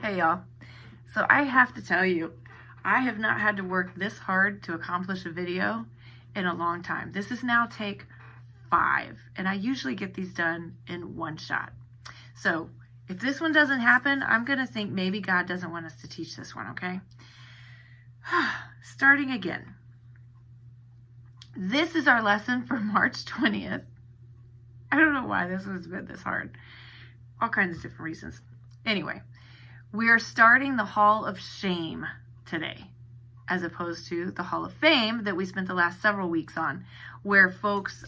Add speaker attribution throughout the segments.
Speaker 1: Okay, y'all. So I have to tell you, I have not had to work this hard to accomplish a video in a long time. This is now take 5, and I usually get these done in one shot. So if this one doesn't happen, I'm going to think maybe God doesn't want us to teach this one, okay? Starting again. This is our lesson for March 20th. I don't know why this has been this hard. All kinds of different reasons. Anyway, we are starting the Hall of Shame today, as opposed to the Hall of Fame that we spent the last several weeks on, where folks,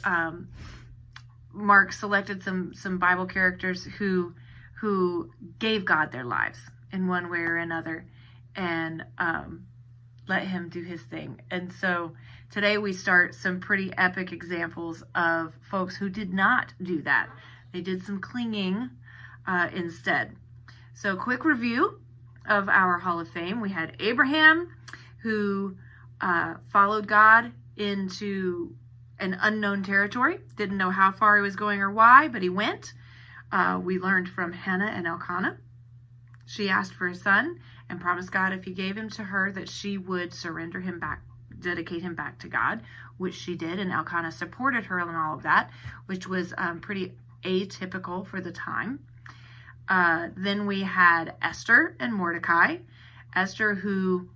Speaker 1: Mark selected some Bible characters who gave God their lives in one way or another, and let him do his thing. And so today we start some pretty epic examples of folks who did not do that. They did some clinging instead. So quick review of our Hall of Fame. We had Abraham, who followed God into an unknown territory. Didn't know how far he was going or why, but he went. We learned from Hannah and Elkanah. She asked for a son and promised God if he gave him to her that she would surrender him back, dedicate him back to God, which she did. And Elkanah supported her in all of that, which was pretty atypical for the time. Then we had Esther and Mordecai. Esther, who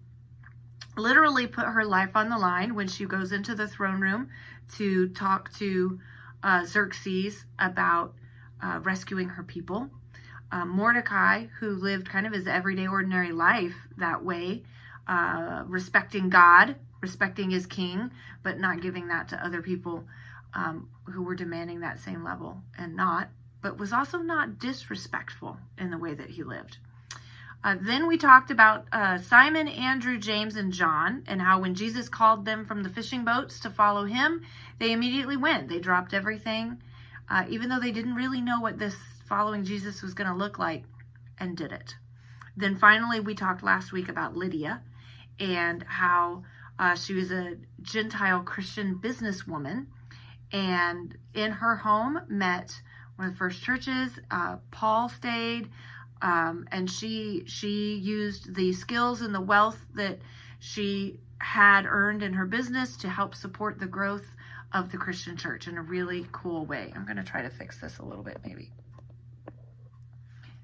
Speaker 1: literally put her life on the line when she goes into the throne room to talk to Xerxes about rescuing her people. Mordecai, who lived kind of his everyday ordinary life that way, respecting God, respecting his king, but not giving that to other people who were demanding that same level, and but was also not disrespectful in the way that he lived. Then we talked about Simon, Andrew, James, and John, and how when Jesus called them from the fishing boats to follow him, they immediately went. They dropped everything, even though they didn't really know what this following Jesus was going to look like, and did it. Then finally, we talked last week about Lydia and how she was a Gentile Christian businesswoman, and in her home met one of the first churches. Paul stayed, and she used the skills and the wealth that she had earned in her business to help support the growth of the Christian church in a really cool way. I'm going to try to fix this a little bit, maybe.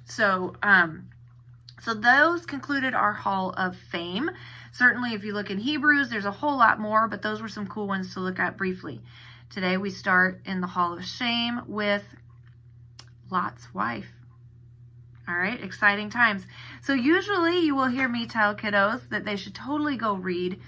Speaker 1: So those concluded our Hall of Fame. Certainly, if you look in Hebrews, there's a whole lot more, but those were some cool ones to look at briefly. Today, we start in the Hall of Shame with Lot's wife. All right, exciting times. So usually you will hear me tell kiddos that they should totally go read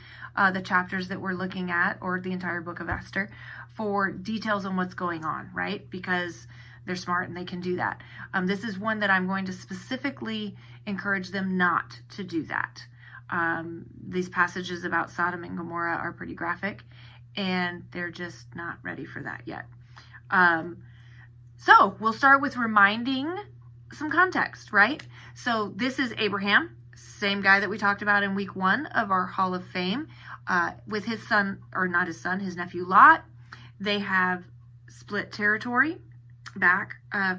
Speaker 1: the chapters that we're looking at, or the entire book of Esther, for details on what's going on, right? Because they're smart and they can do that. This is one that I'm going to specifically encourage them not to do that. These passages about Sodom and Gomorrah are pretty graphic, and they're just not ready for that yet. So we'll start with reminding some context, right? So this is Abraham, same guy that we talked about in week 1 of our Hall of Fame, with his son, or not his son, his nephew Lot. They have split territory back a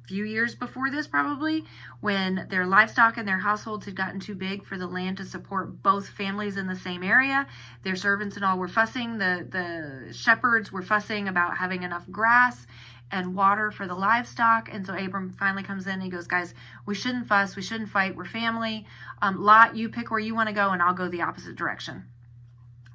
Speaker 1: few years before this, probably, when their livestock and their households had gotten too big for the land to support both families in the same area. Their servants and all were fussing. The shepherds were fussing about having enough grass and water for the livestock. And so Abram finally comes in and he goes, guys, we shouldn't fuss, we shouldn't fight, we're family. Lot, you pick where you want to go and I'll go the opposite direction.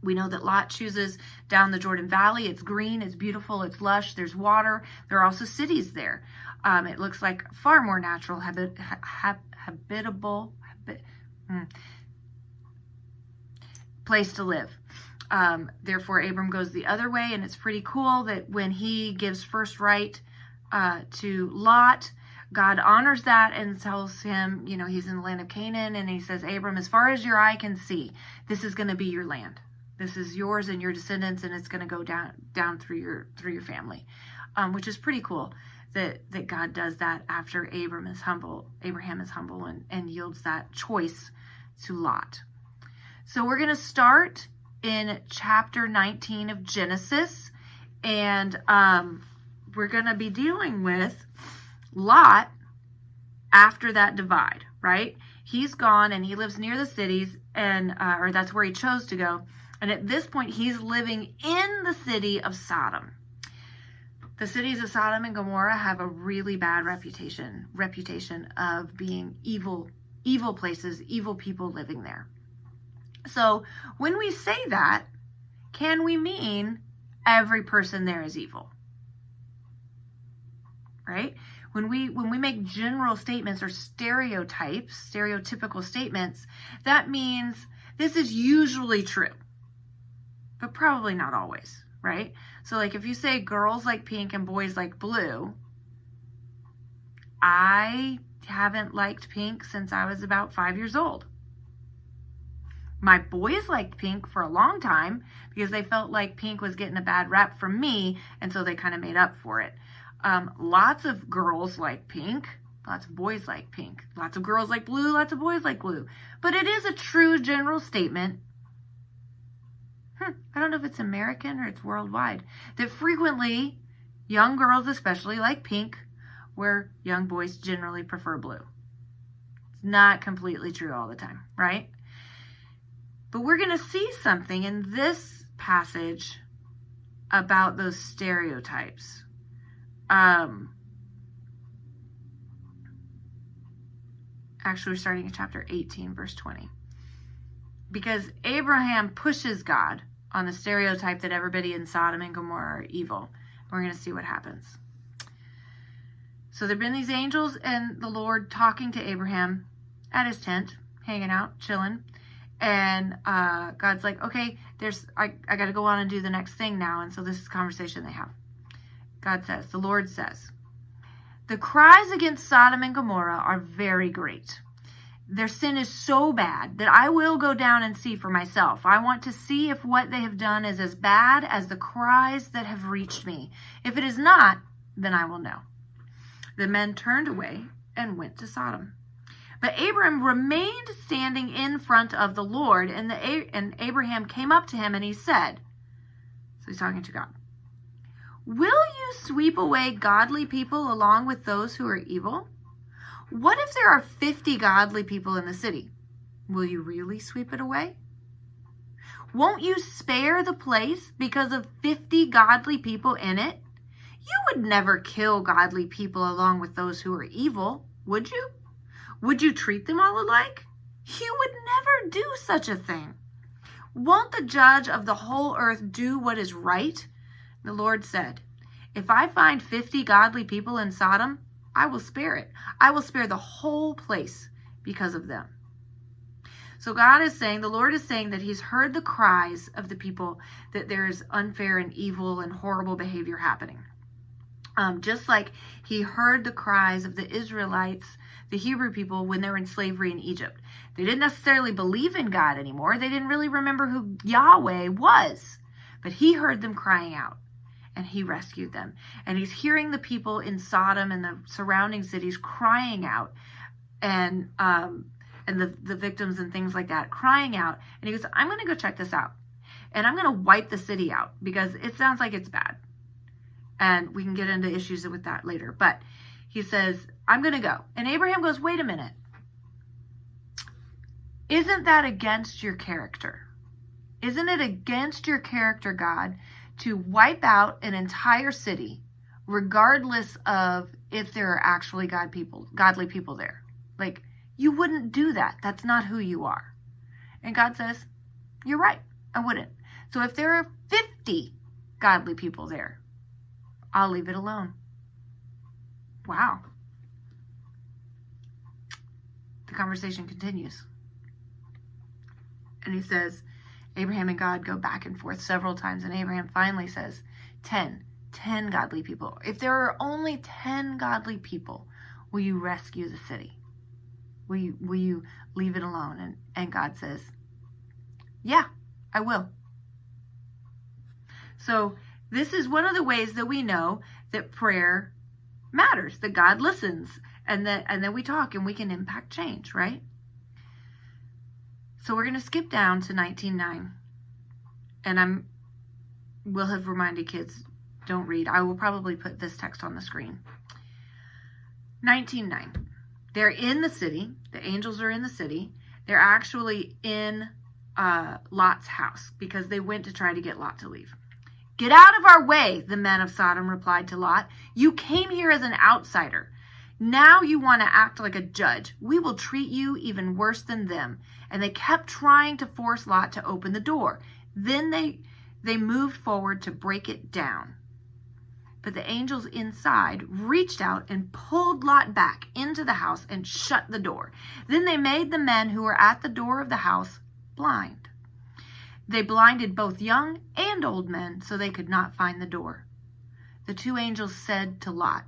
Speaker 1: We know that Lot chooses down the Jordan Valley. It's green, it's beautiful, it's lush, there's water. There are also cities there. It looks like far more natural, habitable place to live. Therefore, Abram goes the other way, and it's pretty cool that when he gives first right to Lot, God honors that and tells him, you know, he's in the land of Canaan, and he says, Abram, as far as your eye can see, this is going to be your land. This is yours and your descendants, and it's going to go down through your family, which is pretty cool that God does that after Abraham is humble and yields that choice to Lot. So we're going to start in chapter 19 of Genesis, and we're going to be dealing with Lot after that divide. right? He's gone and he lives near the cities, and or that's where he chose to go. And at this point, he's living in the city of Sodom. The cities of Sodom and Gomorrah have a really bad reputation of being evil places, evil people living there. So when we say that, can we mean every person there is evil? Right? When we make general statements or stereotypical statements, that means this is usually true, but probably not always, right? So like if you say girls like pink and boys like blue, I haven't liked pink since I was about 5 years old. My boys liked pink for a long time because they felt like pink was getting a bad rap from me, and so they kind of made up for it. Lots of girls like pink, lots of boys like pink, lots of girls like blue, lots of boys like blue. But it is a true general statement. I don't know if it's American or it's worldwide, that frequently young girls especially like pink, where young boys generally prefer blue. It's not completely true all the time, right? But we're going to see something in this passage about those stereotypes. Actually, we're starting in chapter 18, verse 20. Because Abraham pushes God on the stereotype that everybody in Sodom and Gomorrah are evil. We're going to see what happens. So there have been these angels and the Lord talking to Abraham at his tent, hanging out, chilling. And God's like, okay, I got to go on and do the next thing now. And so this is the conversation they have. The Lord says, the cries against Sodom and Gomorrah are very great. Their sin is so bad that I will go down and see for myself. I want to see if what they have done is as bad as the cries that have reached me. If it is not, then I will know. The men turned away and went to Sodom. But Abram remained standing in front of the Lord, and Abraham came up to him and he said, so he's talking to God, will you sweep away godly people along with those who are evil? What if there are 50 godly people in the city? Will you really sweep it away? Won't you spare the place because of 50 godly people in it? You would never kill godly people along with those who are evil, would you? Would you treat them all alike? You would never do such a thing. Won't the judge of the whole earth do what is right? The Lord said, if I find 50 godly people in Sodom, I will spare it. I will spare the whole place because of them. So the Lord is saying that he's heard the cries of the people, that there is unfair and evil and horrible behavior happening. Just like he heard the cries of the Israelites, the Hebrew people, when they were in slavery in Egypt. They didn't necessarily believe in God anymore. They didn't really remember who Yahweh was. But he heard them crying out, and he rescued them. And he's hearing the people in Sodom and the surrounding cities crying out, and the victims and things like that crying out. And he goes, I'm going to go check this out. And I'm going to wipe the city out because it sounds like it's bad. And we can get into issues with that later. But he says, I'm going to go. And Abraham goes, wait a minute. Isn't that against your character? Isn't it against your character, God, to wipe out an entire city, regardless of if there are actually godly people there? Like, you wouldn't do that. That's not who you are. And God says, you're right. I wouldn't. So if there are 50 godly people there, I'll leave it alone. Wow. The conversation continues. And he says, Abraham and God go back and forth several times. And Abraham finally says, 10 godly people. If there are only 10 godly people, will you rescue the city? Will you leave it alone? And God says, yeah, I will. So this is one of the ways that we know that prayer matters, that God listens, and then we talk and we can impact change, right? So we're going to skip down to 19:9. And will have reminded kids, don't read. I will probably put this text on the screen. 19:9. They're in the city. The angels are in the city. They're actually in Lot's house because they went to try to get Lot to leave. "Get out of our way," the men of Sodom replied to Lot. "You came here as an outsider. Now you want to act like a judge. We will treat you even worse than them." And they kept trying to force Lot to open the door. Then they moved forward to break it down. But the angels inside reached out and pulled Lot back into the house and shut the door. Then they made the men who were at the door of the house blind. They blinded both young and old men so they could not find the door. The two angels said to Lot,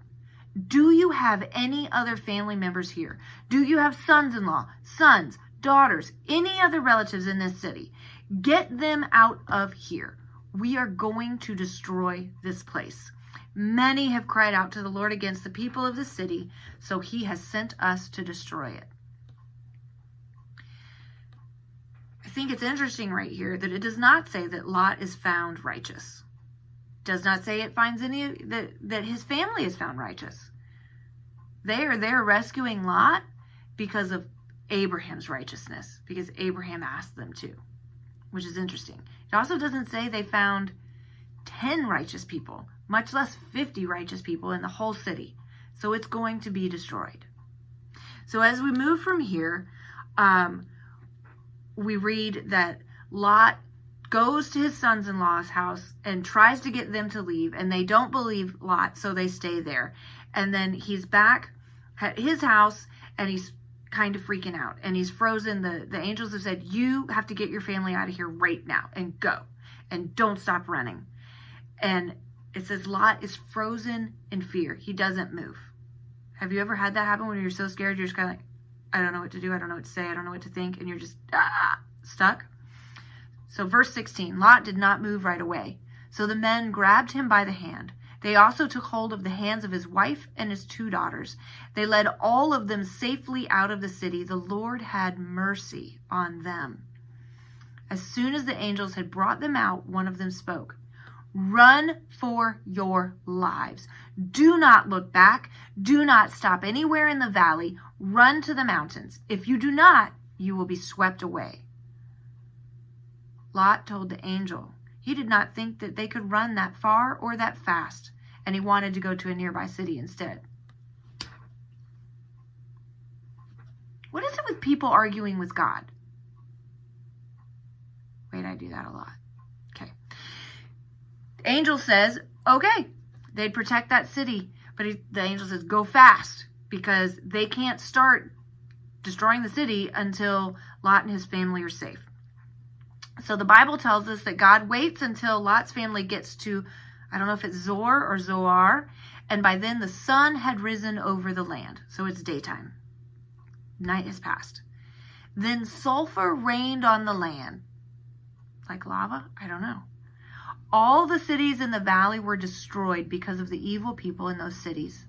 Speaker 1: "Do you have any other family members here? Do you have sons-in-law, sons, daughters, any other relatives in this city? Get them out of here. We are going to destroy this place. Many have cried out to the Lord against the people of the city, so he has sent us to destroy it." I think it's interesting right here that it does not say that Lot is found righteous. It does not say it finds that his family is found righteous. They are there rescuing Lot because of Abraham's righteousness, because Abraham asked them to, which is interesting. It also doesn't say they found 10 righteous people, much less 50 righteous people in the whole city. So it's going to be destroyed. So as we move from here, we read that Lot goes to his sons-in-law's house and tries to get them to leave, and they don't believe Lot, so they stay there. And then he's back at his house, and he's kind of freaking out, and he's frozen. The angels have said, "You have to get your family out of here right now and go, and don't stop running." And it says Lot is frozen in fear. He doesn't move. Have you ever had that happen when you're so scared, you're just kind of like, I don't know what to do, I don't know what to say, I don't know what to think, and you're just stuck? So verse 16, Lot did not move right away. So the men grabbed him by the hand. They also took hold of the hands of his wife and his 2 daughters. They led all of them safely out of the city. The Lord had mercy on them. As soon as the angels had brought them out, one of them spoke, "Run for your lives. Do not look back. Do not stop anywhere in the valley. Run to the mountains. If you do not, you will be swept away." Lot told the angel he did not think that they could run that far or that fast, and he wanted to go to a nearby city instead. What is it with people arguing with God? Wait, I do that a lot. Okay. The angel says, okay, they'd protect that city, but the angel says, go fast, because they can't start destroying the city until Lot and his family are safe. So the Bible tells us that God waits until Lot's family gets to, I don't know if it's Zor or Zoar, and by then the sun had risen over the land. So it's daytime. Night has passed. Then sulfur rained on the land. Like lava? I don't know. All the cities in the valley were destroyed because of the evil people in those cities.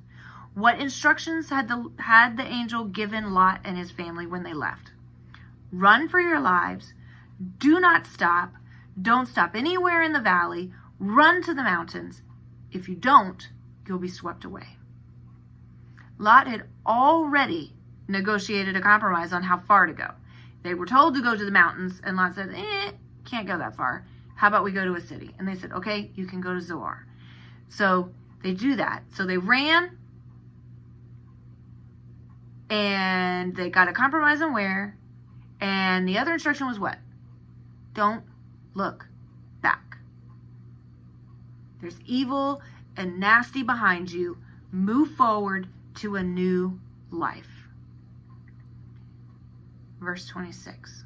Speaker 1: What instructions had the angel given Lot and his family when they left? Run for your lives. Do not stop. Don't stop anywhere in the valley. Run to the mountains. If you don't, you'll be swept away. Lot had already negotiated a compromise on how far to go. They were told to go to the mountains, and Lot said, can't go that far. How about we go to a city? And they said, okay, you can go to Zoar. So they do that. So they ran, and they got a compromise on where, and the other instruction was what? Don't look back. There's evil and nasty behind you. Move forward to a new life. Verse 26.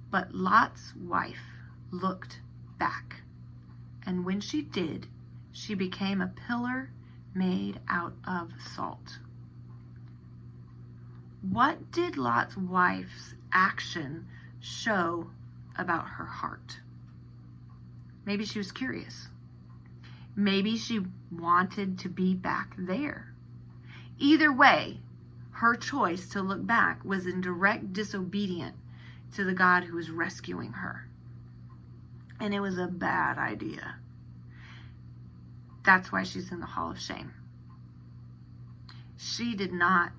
Speaker 1: But Lot's wife looked back, and when she did, she became a pillar made out of salt. What did Lot's wife's action show about her heart? Maybe she was curious. Maybe she wanted to be back there. Either way, her choice to look back was in direct disobedience to the God who was rescuing her. And it was a bad idea. That's why she's in the Hall of Shame. She did not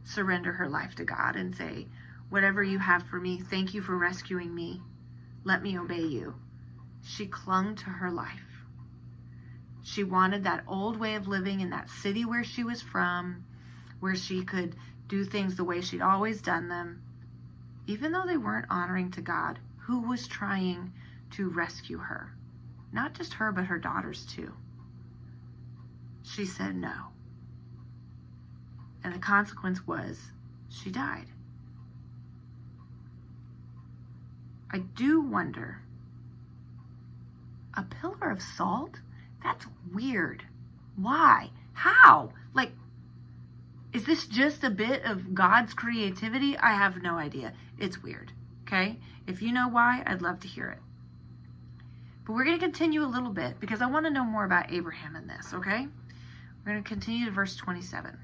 Speaker 1: surrender her life to God and say, whatever you have for me, thank you for rescuing me. Let me obey you. She clung to her life. She wanted that old way of living in that city where she was from, where she could do things the way she'd always done them, even though they weren't honoring to God, who was trying to rescue her. Not just her, but her daughters too. She said no. And the consequence was she died. I do wonder, a pillar of salt? That's weird. Why? How? Like, is this just a bit of God's creativity? I have no idea. It's weird. Okay? If you know why, I'd love to hear it. But we're going to continue a little bit because I want to know more about Abraham in this, okay? We're going to continue to verse 27.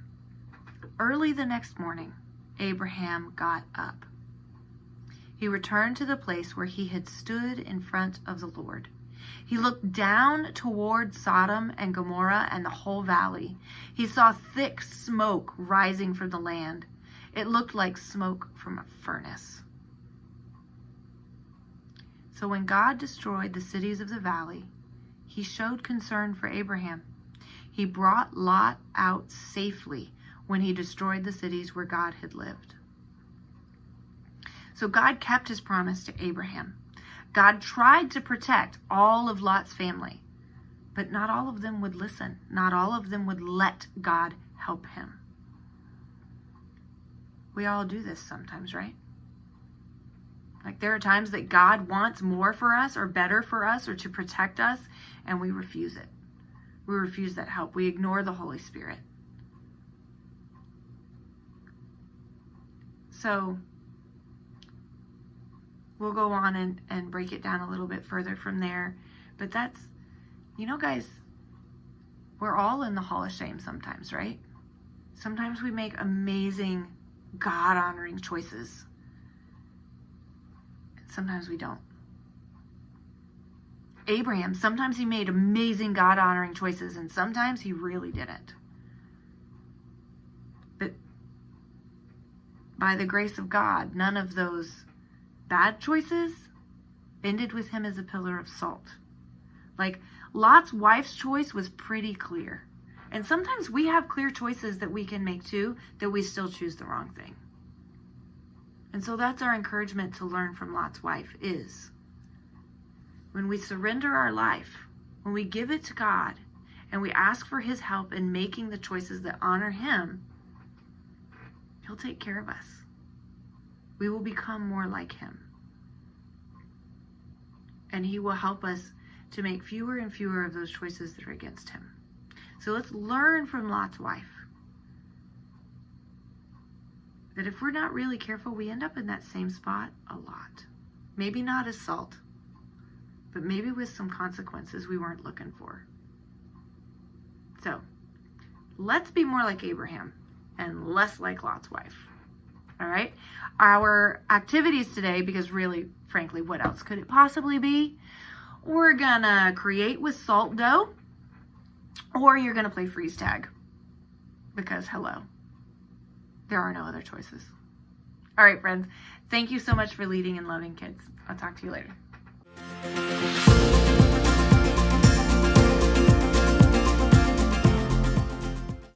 Speaker 1: Early the next morning, Abraham got up. He returned to the place where he had stood in front of the Lord. He looked down toward Sodom and Gomorrah and the whole valley. He saw thick smoke rising from the land. It looked like smoke from a furnace. So when God destroyed the cities of the valley, he showed concern for Abraham. He brought Lot out safely when he destroyed the cities where God had lived. So God kept his promise to Abraham. God tried to protect all of Lot's family, but not all of them would listen. Not all of them would let God help him. We all do this sometimes, right? Like there are times that God wants more for us or better for us or to protect us, and we refuse it. We refuse that help. We ignore the Holy Spirit. So we'll go on and break it down a little bit further from there. But that's, guys, we're all in the hall of shame sometimes, right? Sometimes we make amazing, God-honoring choices. Sometimes we don't. Abraham, sometimes he made amazing, God-honoring choices, and sometimes he really didn't. But by the grace of God, none of those bad choices ended with him as a pillar of salt. Like Lot's wife's choice was pretty clear. And sometimes we have clear choices that we can make too, that we still choose the wrong thing. And so that's our encouragement to learn from Lot's wife is when we surrender our life, when we give it to God, and we ask for his help in making the choices that honor him, he'll take care of us. We will become more like him. And he will help us to make fewer and fewer of those choices that are against him. So let's learn from Lot's wife that if we're not really careful, we end up in that same spot a lot. Maybe not as salt, but maybe with some consequences we weren't looking for. So let's be more like Abraham and less like Lot's wife. All right? Our activities today, because really, frankly, what else could it possibly be? We're gonna create with salt dough, or you're gonna play freeze tag. Because, hello, there are no other choices. All right, friends, thank you so much for leading and loving kids. I'll talk to you later.